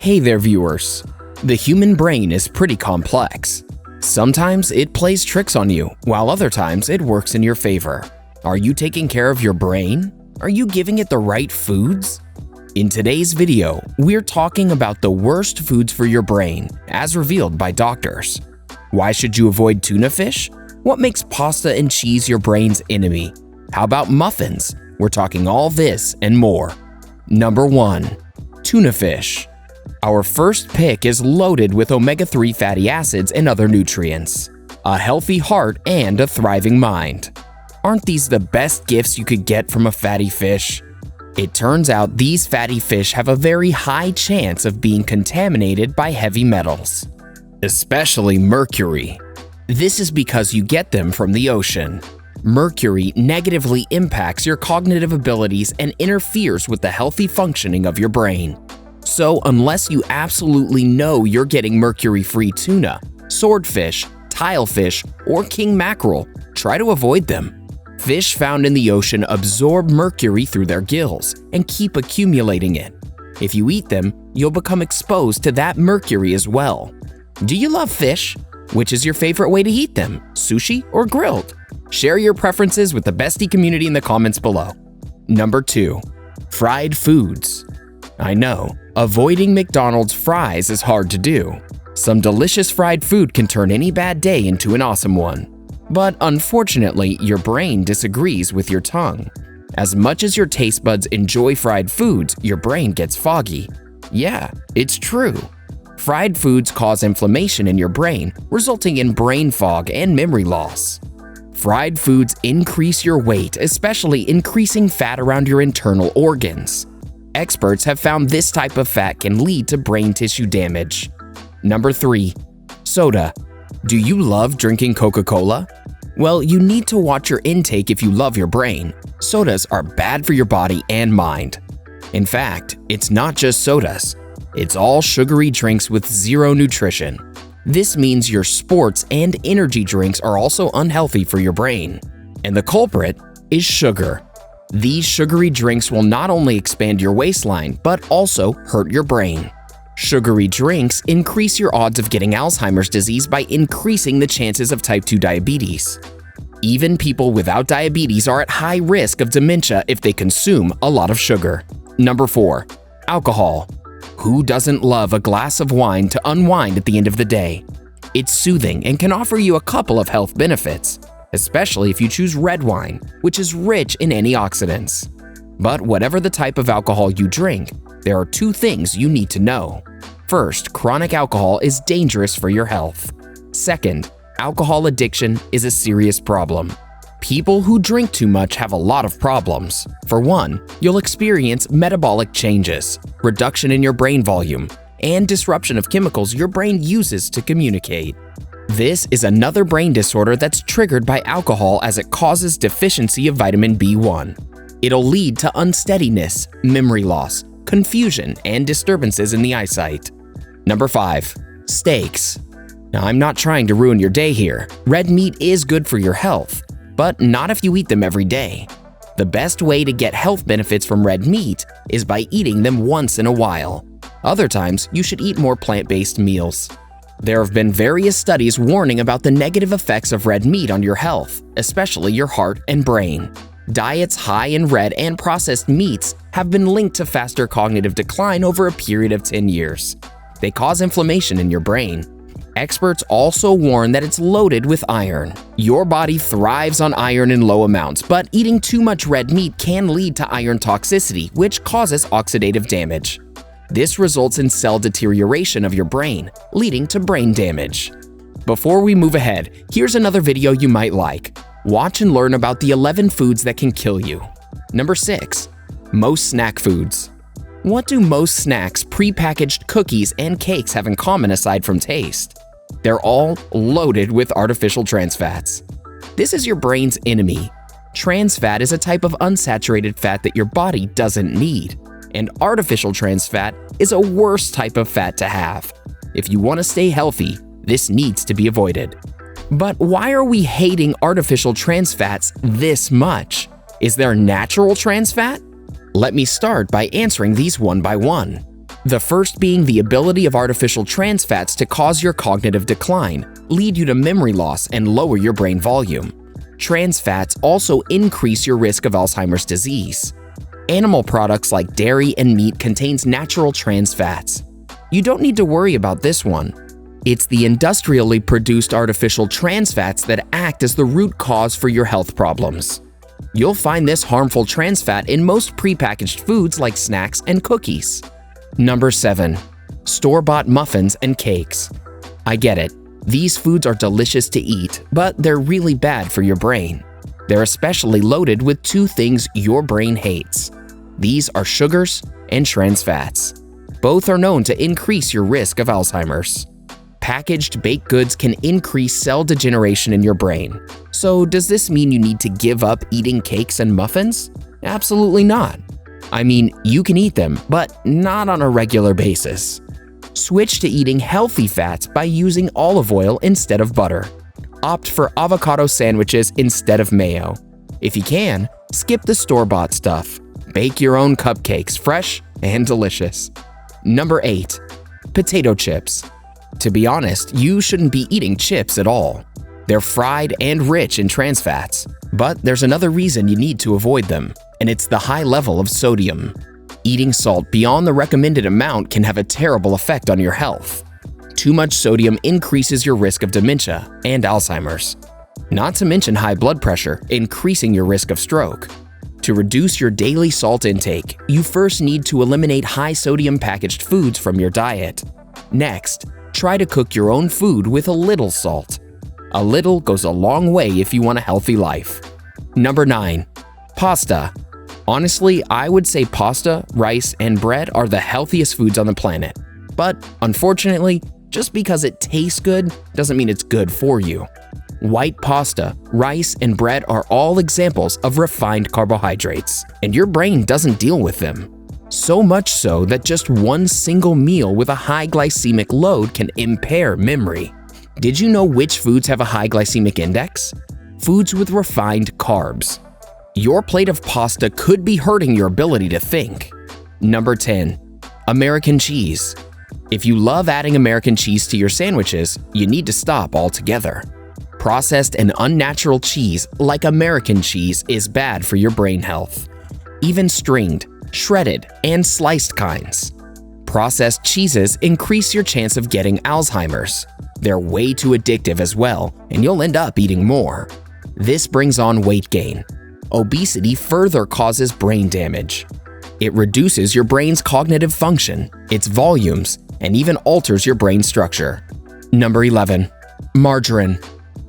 Hey there, viewers. The human brain is pretty complex. Sometimes it plays tricks on you, while other times it works in your favor. Are you taking care of your brain? Are you giving it the right foods? In today's video, we're talking about the worst foods for your brain, as revealed by doctors. Why should you avoid tuna fish? What makes pasta and cheese your brain's enemy? How about muffins? We're talking all this and more. Number 1. Tuna fish. Our first pick is loaded with omega-3 fatty acids and other nutrients, a healthy heart, and a thriving mind. Aren't these the best gifts you could get from a fatty fish? It turns out these fatty fish have a very high chance of being contaminated by heavy metals, especially mercury. This is because you get them from the ocean. Mercury negatively impacts your cognitive abilities and interferes with the healthy functioning of your brain. So unless you absolutely know you're getting mercury-free tuna, swordfish, tilefish, or king mackerel, try to avoid them. Fish found in the ocean absorb mercury through their gills and keep accumulating it. If you eat them, you'll become exposed to that mercury as well. Do you love fish? Which is your favorite way to eat them, sushi or grilled? Share your preferences with the bestie community in the comments below. Number 2. Fried foods. I know, avoiding McDonald's fries is hard to do. Some delicious fried food can turn any bad day into an awesome one. But unfortunately, your brain disagrees with your tongue. As much as your taste buds enjoy fried foods, your brain gets foggy. Yeah, it's true. Fried foods cause inflammation in your brain, resulting in brain fog and memory loss. Fried foods increase your weight, especially increasing fat around your internal organs. Experts have found this type of fat can lead to brain tissue damage. Number 3. Soda. Do you love drinking Coca-Cola? Well, you need to watch your intake if you love your brain. Sodas are bad for your body and mind. In fact, it's not just sodas. It's all sugary drinks with zero nutrition. This means your sports and energy drinks are also unhealthy for your brain. And the culprit is sugar. These sugary drinks will not only expand your waistline, but also hurt your brain. Sugary drinks increase your odds of getting Alzheimer's disease by increasing the chances of type 2 diabetes. Even people without diabetes are at high risk of dementia if they consume a lot of sugar. Number 4. Alcohol. Who doesn't love a glass of wine to unwind at the end of the day? It's soothing and can offer you a couple of health benefits, especially if you choose red wine, which is rich in antioxidants. But whatever the type of alcohol you drink, there are 2 things you need to know. First, chronic alcohol is dangerous for your health. Second, alcohol addiction is a serious problem. People who drink too much have a lot of problems. For one, you'll experience metabolic changes, reduction in your brain volume, and disruption of chemicals your brain uses to communicate. This is another brain disorder that's triggered by alcohol as it causes deficiency of vitamin B1. It'll lead to unsteadiness, memory loss, confusion, and disturbances in the eyesight. Number 5. Steaks. Now, I'm not trying to ruin your day here. Red meat is good for your health, but not if you eat them every day. The best way to get health benefits from red meat is by eating them once in a while. Other times, you should eat more plant-based meals. There have been various studies warning about the negative effects of red meat on your health, especially your heart and brain. Diets high in red and processed meats have been linked to faster cognitive decline over a period of 10 years. They cause inflammation in your brain. Experts also warn that it's loaded with iron. Your body thrives on iron in low amounts, but eating too much red meat can lead to iron toxicity, which causes oxidative damage. This results in cell deterioration of your brain, leading to brain damage. Before we move ahead, here's another video you might like. Watch and learn about the 11 foods that can kill you. Number 6. Most snack foods. What do most snacks, prepackaged cookies, and cakes have in common aside from taste? They're all loaded with artificial trans fats. This is your brain's enemy. Trans fat is a type of unsaturated fat that your body doesn't need, and artificial trans fat is a worse type of fat to have. If you want to stay healthy, this needs to be avoided. But why are we hating artificial trans fats this much? Is there natural trans fat? Let me start by answering these one by one. The first being the ability of artificial trans fats to cause your cognitive decline, lead you to memory loss, and lower your brain volume. Trans fats also increase your risk of Alzheimer's disease. Animal products like dairy and meat contains natural trans fats. You don't need to worry about this one. It's the industrially produced artificial trans fats that act as the root cause for your health problems. You'll find this harmful trans fat in most prepackaged foods like snacks and cookies. Number 7. Store-bought muffins and cakes. I get it. These foods are delicious to eat, but they're really bad for your brain. They're especially loaded with two things your brain hates. These are sugars and trans fats. Both are known to increase your risk of Alzheimer's. Packaged baked goods can increase cell degeneration in your brain. So does this mean you need to give up eating cakes and muffins? Absolutely not. I mean, you can eat them, but not on a regular basis. Switch to eating healthy fats by using olive oil instead of butter. Opt for avocado sandwiches instead of mayo. If you can, skip the store-bought stuff. Bake your own cupcakes, fresh and delicious. Number 8. Potato chips. To be honest, you shouldn't be eating chips at all. They're fried and rich in trans fats. But there's another reason you need to avoid them, and it's the high level of sodium. Eating salt beyond the recommended amount can have a terrible effect on your health. Too much sodium increases your risk of dementia and Alzheimer's. Not to mention high blood pressure, increasing your risk of stroke. To reduce your daily salt intake, you first need to eliminate high-sodium packaged foods from your diet. Next, try to cook your own food with a little salt. A little goes a long way if you want a healthy life. Number 9. Pasta. Honestly, I would say pasta, rice, and bread are the healthiest foods on the planet. But unfortunately, just because it tastes good doesn't mean it's good for you. White pasta, rice, and bread are all examples of refined carbohydrates, and your brain doesn't deal with them. So much so that just one single meal with a high glycemic load can impair memory. Did you know which foods have a high glycemic index? Foods with refined carbs. Your plate of pasta could be hurting your ability to think. Number 10. American cheese. If you love adding American cheese to your sandwiches, you need to stop altogether. Processed and unnatural cheese, like American cheese, is bad for your brain health. Even stringed, shredded, and sliced kinds. Processed cheeses increase your chance of getting Alzheimer's. They're way too addictive as well, and you'll end up eating more. This brings on weight gain. Obesity further causes brain damage. It reduces your brain's cognitive function, its volumes, and even alters your brain structure. Number 11. Margarine.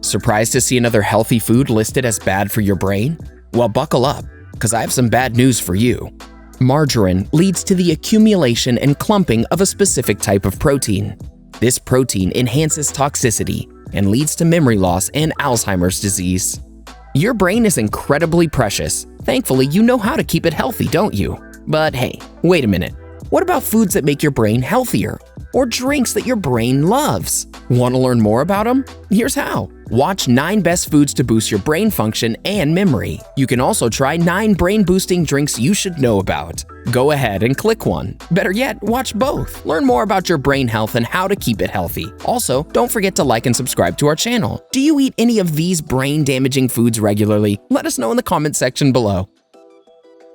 Surprised to see another healthy food listed as bad for your brain? Well, buckle up, because I have some bad news for you. Margarine leads to the accumulation and clumping of a specific type of protein. This protein enhances toxicity and leads to memory loss and Alzheimer's disease. Your brain is incredibly precious. Thankfully, you know how to keep it healthy, don't you? But hey, wait a minute. What about foods that make your brain healthier? Or drinks that your brain loves? Want to learn more about them? Here's how. Watch 9 best foods to boost your brain function and memory. You can also try 9 brain-boosting drinks you should know about. Go ahead and click one. Better yet, watch both. Learn more about your brain health and how to keep it healthy. Also, don't forget to like and subscribe to our channel. Do you eat any of these brain-damaging foods regularly? Let us know in the comment section below.